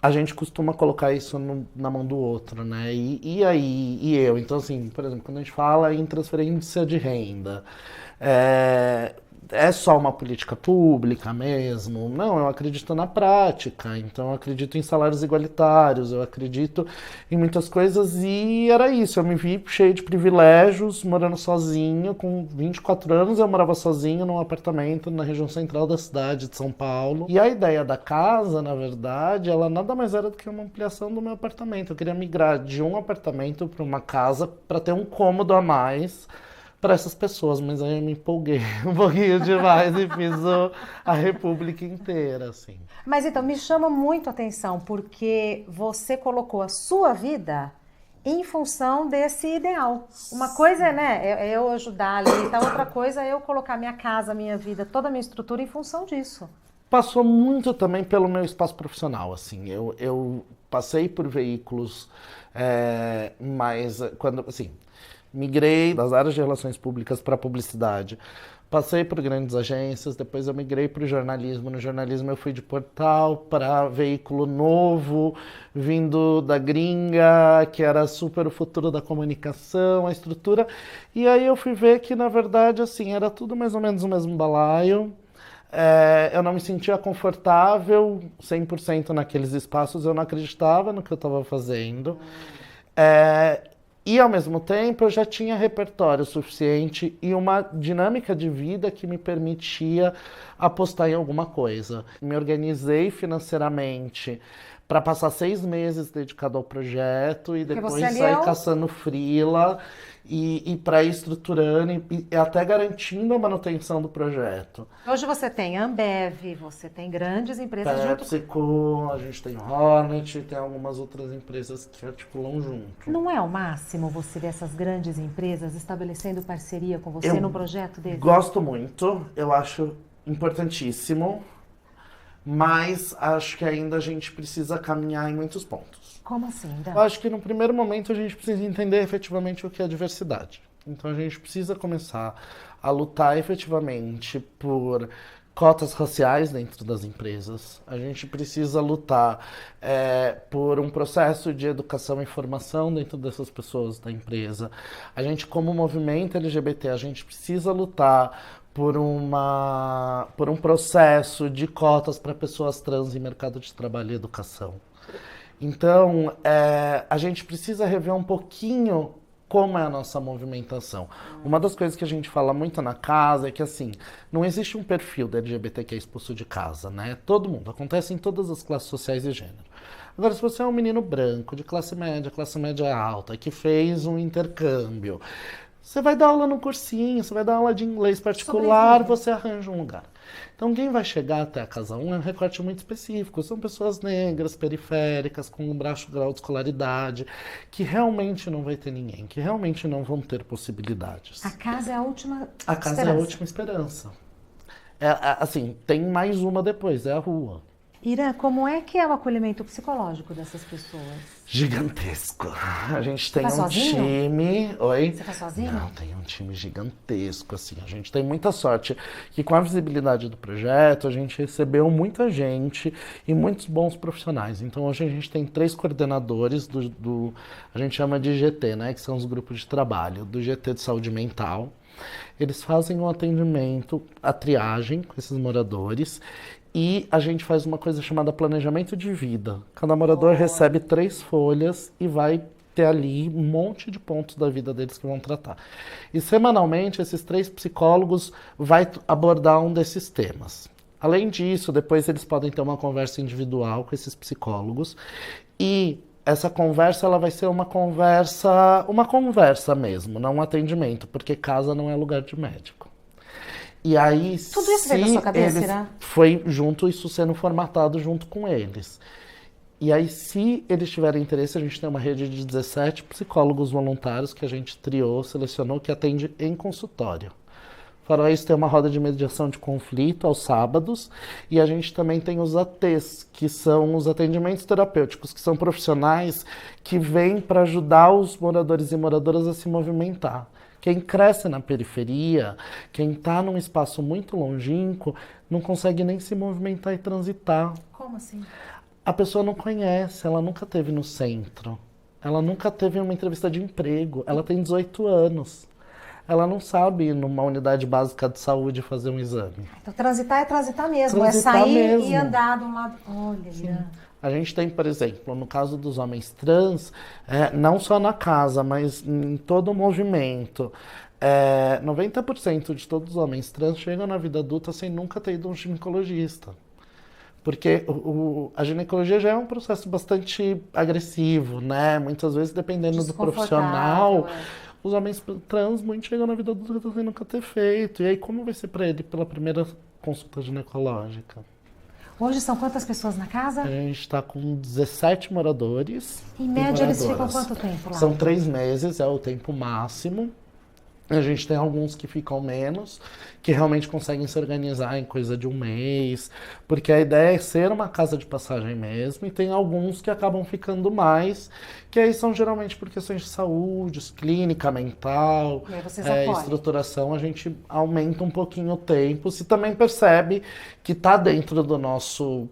a gente costuma colocar isso na mão do outro, né? E eu? Então, assim, por exemplo, quando a gente fala em transferência de renda, é só uma política pública mesmo? Não, eu acredito na prática, então eu acredito em salários igualitários, eu acredito em muitas coisas e era isso, eu me vi cheio de privilégios, morando sozinho, com 24 anos eu morava sozinho num apartamento na região central da cidade de São Paulo. E a ideia da casa, na verdade, ela nada mais era do que uma ampliação do meu apartamento. Eu queria migrar de um apartamento para uma casa para ter um cômodo a mais para essas pessoas, mas aí eu me empolguei um pouquinho demais e fiz a república inteira, assim. Mas então, me chama muito a atenção, porque você colocou a sua vida em função desse ideal. Uma coisa é eu ajudar ali, tá? Outra coisa é eu colocar minha casa, minha vida, toda a minha estrutura em função disso. Passou muito também pelo meu espaço profissional, assim. Eu passei por veículos, mas quando, assim, migrei das áreas de relações públicas para publicidade. Passei por grandes agências, depois eu migrei para o jornalismo. No jornalismo eu fui de portal para veículo novo, vindo da gringa, que era super o futuro da comunicação, a estrutura. E aí eu fui ver que, na verdade, assim, era tudo mais ou menos o mesmo balaio. Eu não me sentia confortável 100% naqueles espaços, eu não acreditava no que eu estava fazendo. E, ao mesmo tempo, eu já tinha repertório suficiente e uma dinâmica de vida que me permitia apostar em alguma coisa. Me organizei financeiramente para passar 6 meses dedicado ao projeto e depois sair caçando freela e para ir estruturando e até garantindo a manutenção do projeto. Hoje você tem Ambev, você tem grandes empresas PepsiCo, a gente tem Hornet, tem algumas outras empresas que articulam junto. Não é o máximo você ver essas grandes empresas estabelecendo parceria com você no projeto deles? Gosto muito, eu acho importantíssimo, mas acho que ainda a gente precisa caminhar em muitos pontos. Como assim, Dan? Eu acho que no primeiro momento a gente precisa entender efetivamente o que é diversidade. Então a gente precisa começar a lutar efetivamente por cotas raciais dentro das empresas. A gente precisa lutar por um processo de educação e formação dentro dessas pessoas da empresa. A gente, como movimento LGBT, a gente precisa lutar por um processo de cotas para pessoas trans em mercado de trabalho e educação. Então, a gente precisa rever um pouquinho como é a nossa movimentação. Uma das coisas que a gente fala muito na casa é que, assim, não existe um perfil da LGBT que é expulso de casa, né? Todo mundo, acontece em todas as classes sociais e gênero. Agora, se você é um menino branco, de classe média alta, que fez um intercâmbio, você vai dar aula no cursinho, você vai dar aula de inglês particular, você arranja um lugar. Então, quem vai chegar até a Casa 1 é um recorte muito específico. São pessoas negras, periféricas, com um baixo grau de escolaridade, que realmente não vai ter ninguém, que realmente não vão ter possibilidades. A casa é a última A casa é a última esperança. Assim, tem mais uma depois, é a rua. Irã, como é que é o acolhimento psicológico dessas pessoas? Gigantesco. A gente tem tá um sozinho? time... Oi? Você tá sozinho? Não, tem um time gigantesco, assim. A gente tem muita sorte que com a visibilidade do projeto, a gente recebeu muita gente e muitos bons profissionais. Então, hoje a gente tem 3 coordenadores a gente chama de GT, né? Que são os grupos de trabalho, do GT de saúde mental. Eles fazem um atendimento, a triagem com esses moradores. E a gente faz uma coisa chamada planejamento de vida. Cada morador recebe 3 folhas e vai ter ali um monte de pontos da vida deles que vão tratar. E semanalmente, esses 3 psicólogos vão abordar um desses temas. Além disso, depois eles podem ter uma conversa individual com esses psicólogos. E essa conversa ela vai ser uma conversa mesmo, não um atendimento, porque casa não é lugar de médico. E aí, tudo isso veio da sua cabeça, né? Foi junto, isso sendo formatado junto com eles. E aí, se eles tiverem interesse, a gente tem uma rede de 17 psicólogos voluntários que a gente triou, selecionou, que atende em consultório. Fora isso, tem uma roda de mediação de conflito aos sábados. E a gente também tem os ATs, que são os atendimentos terapêuticos, que são profissionais que vêm para ajudar os moradores e moradoras a se movimentar. Quem cresce na periferia, quem está num espaço muito longínquo, não consegue nem se movimentar e transitar. Como assim? A pessoa não conhece, ela nunca esteve no centro. Ela nunca teve uma entrevista de emprego. Ela tem 18 anos. Ela não sabe ir numa unidade básica de saúde fazer um exame. Então, transitar é transitar mesmo. Transitar é sair mesmo. E andar de um lado. Olha, Irã. A gente tem, por exemplo, no caso dos homens trans, não só na casa, mas em todo o movimento, 90% de todos os homens trans chegam na vida adulta sem nunca ter ido a um ginecologista. Porque a ginecologia já é um processo bastante agressivo, né? Muitas vezes, dependendo do profissional, os homens trans muito chegam na vida adulta sem nunca ter feito. E aí, como vai ser para ele pela primeira consulta ginecológica? Hoje são quantas pessoas na casa? A gente está com 17 moradores. Em média, eles ficam quanto tempo lá? São 3 meses, é o tempo máximo. A gente tem alguns que ficam menos, que realmente conseguem se organizar em coisa de 1 mês, porque a ideia é ser uma casa de passagem mesmo, e tem alguns que acabam ficando mais, que aí são geralmente por questões de saúde, clínica, mental, estruturação, a gente aumenta um pouquinho o tempo, se também percebe que está dentro do nosso,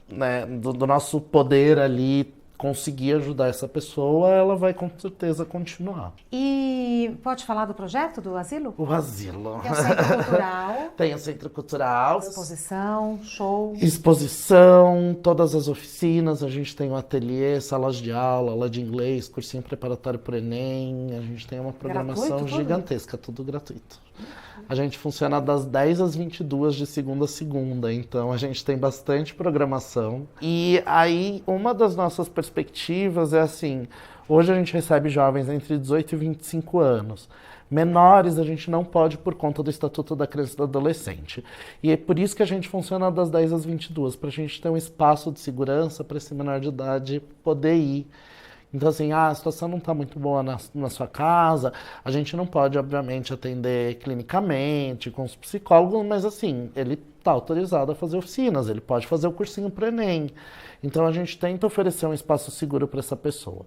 né, do nosso poder ali, conseguir ajudar essa pessoa, ela vai com certeza continuar. E pode falar do projeto do asilo? O asilo. Tem o Centro Cultural. Tem o Centro Cultural. Exposição, show. Exposição, todas as oficinas, a gente tem um ateliê, salas de aula, aula de inglês, cursinho preparatório para o Enem, a gente tem uma programação gigantesca, tudo gratuito. A gente funciona das 10 às 22 de segunda a segunda, então a gente tem bastante programação. E aí, uma das nossas perspectivas é assim, hoje a gente recebe jovens entre 18 e 25 anos. Menores a gente não pode por conta do Estatuto da Criança e do Adolescente. E é por isso que a gente funciona das 10 às 22, para a gente ter um espaço de segurança para esse menor de idade poder ir. Então, assim, a situação não está muito boa na sua casa, a gente não pode, obviamente, atender clinicamente, com os psicólogos, mas, assim, ele está autorizado a fazer oficinas, ele pode fazer o cursinho para o Enem. Então, a gente tenta oferecer um espaço seguro para essa pessoa.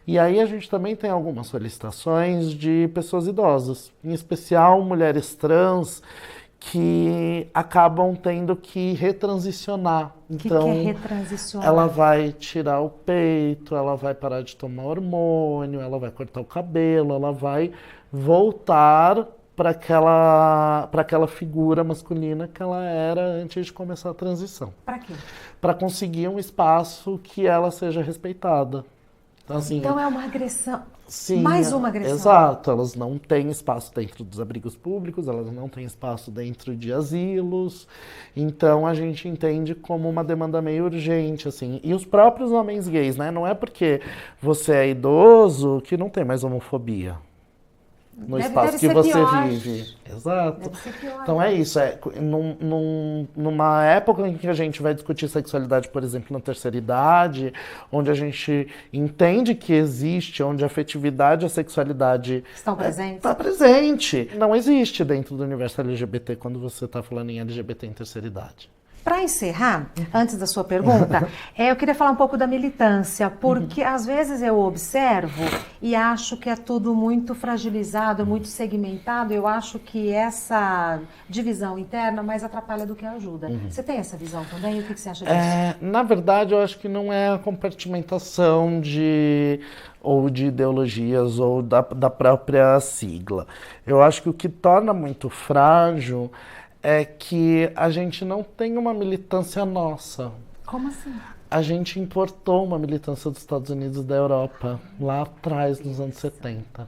E aí, a gente também tem algumas solicitações de pessoas idosas, em especial mulheres trans, que acabam tendo que retransicionar. Então, que é retransicionar? Ela vai tirar o peito, ela vai parar de tomar hormônio, ela vai cortar o cabelo, ela vai voltar para aquela figura masculina que ela era antes de começar a transição. Para quê? Para conseguir um espaço que ela seja respeitada. Então, assim, então é uma agressão. Sim, mais uma agressão. Exato, elas não têm espaço dentro dos abrigos públicos, elas não têm espaço dentro de asilos, então a gente entende como uma demanda meio urgente, assim. E os próprios homens gays, né? Não é porque você é idoso que não tem mais homofobia. no espaço que você vive. Exato. Deve ser pior. Então é isso, numa época em que a gente vai discutir sexualidade, por exemplo, na terceira idade, onde a gente entende que existe, onde a afetividade e a sexualidade Estão presentes? Está presente. Não existe dentro do universo LGBT quando você está falando em LGBT em terceira idade. Para encerrar, antes da sua pergunta, eu queria falar um pouco da militância, porque às vezes eu observo e acho que é tudo muito fragilizado, muito segmentado. Eu acho que essa divisão interna mais atrapalha do que ajuda. Você tem essa visão também? O que você acha disso? Na verdade, eu acho que não é a compartimentação ou de ideologias ou da própria sigla. Eu acho que o que torna muito frágil é que a gente não tem uma militância nossa. Como assim? A gente importou uma militância dos Estados Unidos e da Europa, lá atrás, nos anos 70.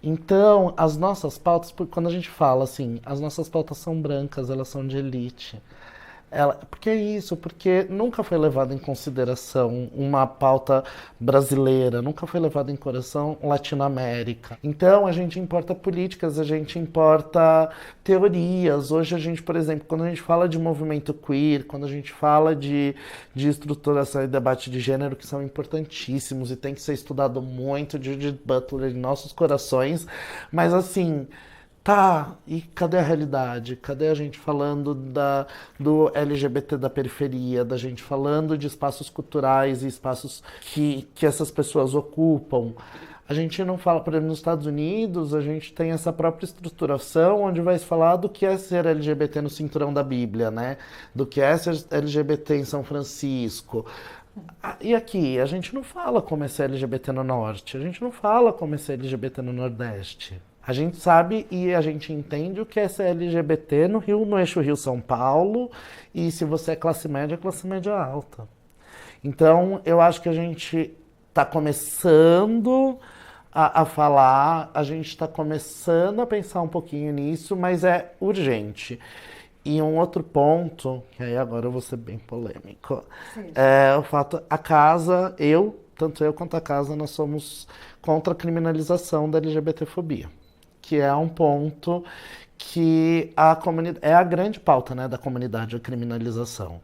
Então, as nossas pautas, quando a gente fala assim, as nossas pautas são brancas, elas são de elite. Por que isso? Porque nunca foi levado em consideração uma pauta brasileira, nunca foi levado em consideração Latinoamérica. Então, a gente importa políticas, a gente importa teorias. Hoje a gente, por exemplo, quando a gente fala de movimento queer, quando a gente fala de estruturação e debate de gênero, que são importantíssimos e tem que ser estudado muito, de Judith Butler em nossos corações, mas assim... Tá, e cadê a realidade? Cadê a gente falando do LGBT da periferia, da gente falando de espaços culturais e espaços que essas pessoas ocupam? A gente não fala, por exemplo, nos Estados Unidos, a gente tem essa própria estruturação onde vai se falar do que é ser LGBT no cinturão da Bíblia, né? Do que é ser LGBT em São Francisco. E aqui, a gente não fala como é ser LGBT no Norte, a gente não fala como é ser LGBT no Nordeste. A gente sabe e a gente entende o que é ser LGBT no eixo Rio-São Paulo, e se você é classe média alta. Então, eu acho que a gente está começando a falar, a gente está começando a pensar um pouquinho nisso, mas é urgente. E um outro ponto, que aí agora eu vou ser bem polêmico, é o fato, tanto eu quanto a casa, nós somos contra a criminalização da LGBTfobia. Que é um ponto que é a grande pauta, né, da comunidade, a criminalização.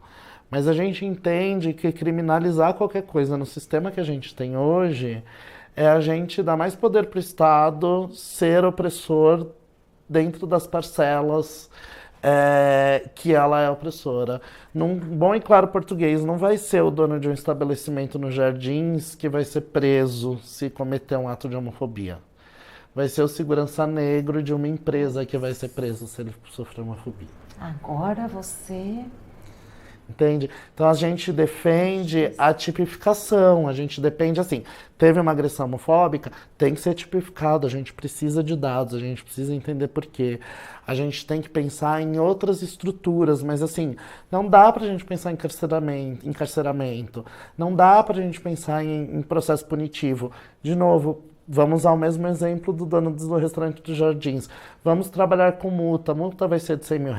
Mas a gente entende que criminalizar qualquer coisa no sistema que a gente tem hoje é a gente dar mais poder para o Estado ser opressor dentro das parcelas que ela é opressora. Num bom e claro português, não vai ser o dono de um estabelecimento nos Jardins que vai ser preso se cometer um ato de homofobia. Vai ser o segurança negro de uma empresa que vai ser preso se ele sofrer homofobia. Agora você... Entende? Então a gente defende a tipificação, a gente depende assim, teve uma agressão homofóbica, tem que ser tipificado, a gente precisa de dados, a gente precisa entender por quê. A gente tem que pensar em outras estruturas, mas assim, não dá pra gente pensar em encarceramento, não dá pra gente pensar em processo punitivo. De novo, vamos usar o mesmo exemplo do dono do restaurante dos Jardins. Vamos trabalhar com multa. A multa vai ser de R$100 mil.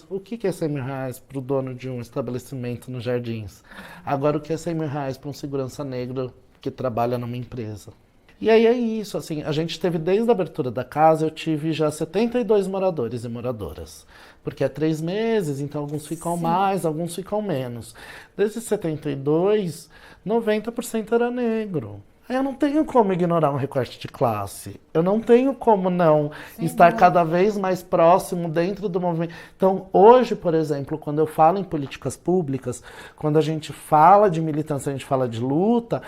O que é R$100 mil para o dono de um estabelecimento nos Jardins? Agora, o que é R$100 mil para um segurança negro que trabalha numa empresa? E aí é isso, assim, a gente teve, desde a abertura da casa, eu tive já 72 moradores e moradoras. Porque é 3 meses, então alguns ficam mais, alguns ficam menos. Desses 72, 90% era negro. Eu não tenho como ignorar um recorte de classe. Eu não tenho como não estar cada vez mais próximo dentro do movimento. Então, hoje, por exemplo, quando eu falo em políticas públicas, quando a gente fala de militância, a gente fala de luta,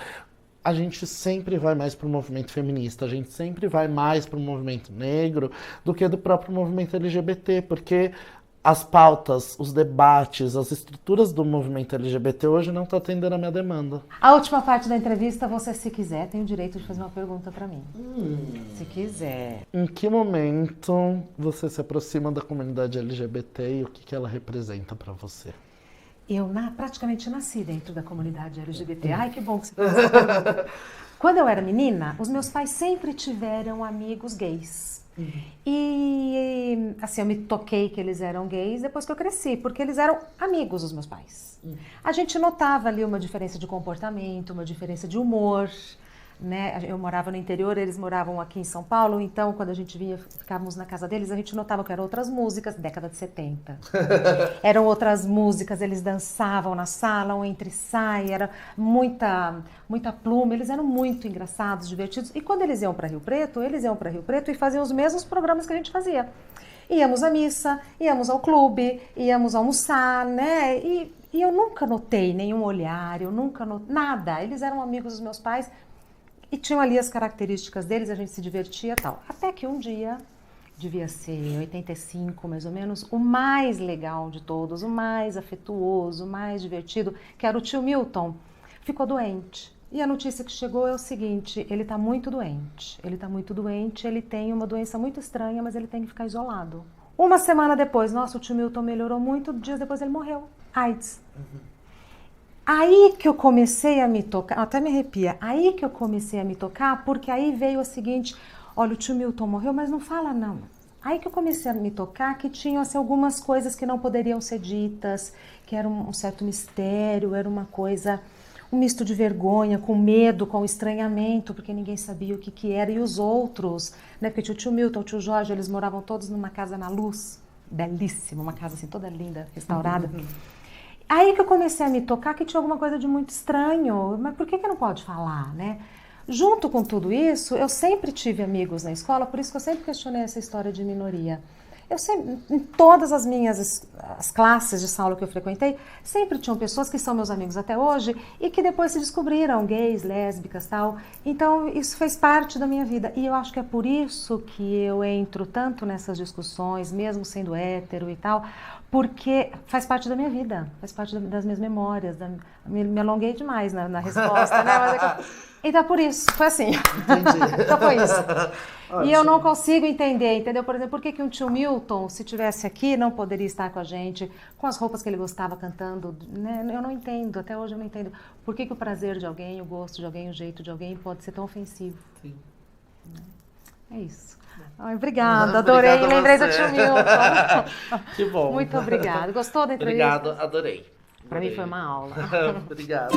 a gente sempre vai mais para o movimento feminista, a gente sempre vai mais para o movimento negro do que do próprio movimento LGBT, porque as pautas, os debates, as estruturas do movimento LGBT hoje não estão atendendo a minha demanda. A última parte da entrevista, você, se quiser, tem o direito de fazer uma pergunta para mim. Se quiser. Em que momento você se aproxima da comunidade LGBT e o que ela representa para você? Eu praticamente nasci dentro da comunidade LGBT. Ai, que bom que você fez essa pergunta. Quando eu era menina, os meus pais sempre tiveram amigos gays. E assim, eu me toquei que eles eram gays depois que eu cresci, porque eles eram amigos dos meus pais. A gente notava ali uma diferença de comportamento, uma diferença de humor, né? Eu morava no interior, eles moravam aqui em São Paulo, então quando a gente vinha, ficávamos na casa deles, a gente notava que eram outras músicas, década de 70. Eram outras músicas, eles dançavam na sala, um entre sai, era muita pluma, eles eram muito engraçados, divertidos. E quando eles iam para Rio Preto e faziam os mesmos programas que a gente fazia. Íamos à missa, íamos ao clube, íamos almoçar, né? E eu nunca notei nenhum olhar, nada. Eles eram amigos dos meus pais e tinham ali as características deles, a gente se divertia e tal. Até que um dia, devia ser 85 mais ou menos, o mais legal de todos, o mais afetuoso, o mais divertido, que era o tio Milton, ficou doente. E a notícia que chegou é o seguinte, ele está muito doente, ele tem uma doença muito estranha, mas ele tem que ficar isolado. Uma semana depois, nossa, o tio Milton melhorou muito, dias depois ele morreu, AIDS. Aí que eu comecei a me tocar, até me arrepia, aí que eu comecei a me tocar, porque aí veio o seguinte, olha, o tio Milton morreu, mas não fala não. Aí que eu comecei a me tocar que tinham assim, algumas coisas que não poderiam ser ditas, que era um certo mistério, era uma coisa, um misto de vergonha, com medo, com estranhamento, porque ninguém sabia o que era, e os outros, né, porque o tio Milton, o tio Jorge, eles moravam todos numa casa na Luz, belíssima, uma casa assim toda linda, restaurada. Aí que eu comecei a me tocar que tinha alguma coisa de muito estranho, mas por que não pode falar, né? Junto com tudo isso, eu sempre tive amigos na escola, por isso que eu sempre questionei essa história de minoria. Eu sempre, em todas as minhas as classes de aula que eu frequentei, sempre tinham pessoas que são meus amigos até hoje e que depois se descobriram gays, lésbicas, tal. Então, isso fez parte da minha vida. E eu acho que é por isso que eu entro tanto nessas discussões, mesmo sendo hétero e tal, porque faz parte da minha vida, faz parte das minhas memórias. Me alonguei demais na resposta, né? Mas é que então, por isso, foi assim. Entendi. Então, foi isso. E eu não consigo entender, entendeu? Por exemplo, por que um tio Milton, se tivesse aqui, não poderia estar com a gente, com as roupas que ele gostava cantando, né? Eu não entendo, até hoje eu não entendo. Por que o prazer de alguém, o gosto de alguém, o jeito de alguém pode ser tão ofensivo? Sim. É isso. Ai, obrigada, adorei. Lembrei do tio Milton. Que bom. Muito obrigada. Gostou da entrevista? Obrigado, adorei. Para mim foi uma aula. Obrigado.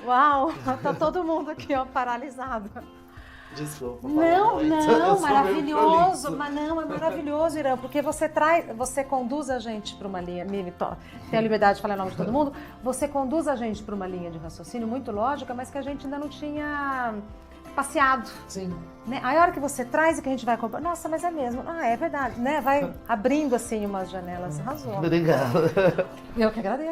Uau, tá todo mundo aqui, ó, paralisado. Desculpa. Não, maravilhoso, mas não, é maravilhoso, Irã, porque você conduz a gente para uma linha, tem a liberdade de falar em nome de todo mundo, você conduz a gente para uma linha de raciocínio muito lógica, mas que a gente ainda não tinha passeado. Sim. Né? Aí a hora que você traz e que a gente vai comprar, nossa, mas é mesmo, é verdade, né? Vai abrindo assim umas janelas, arrasou. Obrigado. Eu que agradeço.